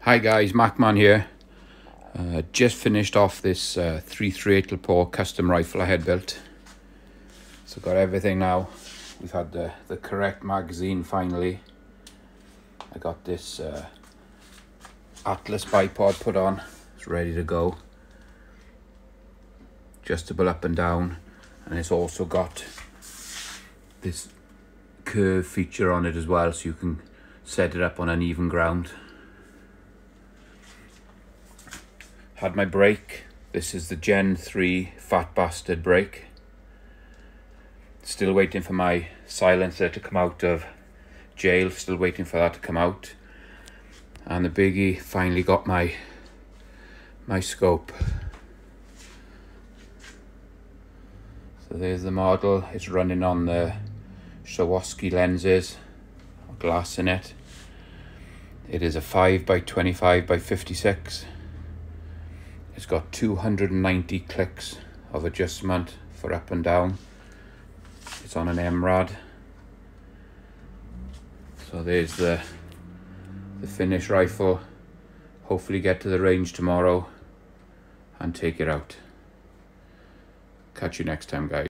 Hi guys, Macman here. Just finished off this 338 Lepore custom rifle I had built. So got everything now. We've had the correct magazine finally. I got this Atlas bipod put on. It's ready to go. Adjustable up and down, and it's also got this curve feature on it as well, so you can set it up on uneven ground. Had my brake. This is the Gen 3 Fat Bastard brake. Still waiting for my silencer to come out of jail. Still waiting for that to come out. And the biggie, finally got my scope. So there's the model. It's running on the Swarovski lenses, glass in it. It is a 5x25x56. It's got 290 clicks of adjustment for up and down. It's on an MRAD. So there's the finished rifle. Hopefully get to the range tomorrow and take it out. Catch you next time, guys.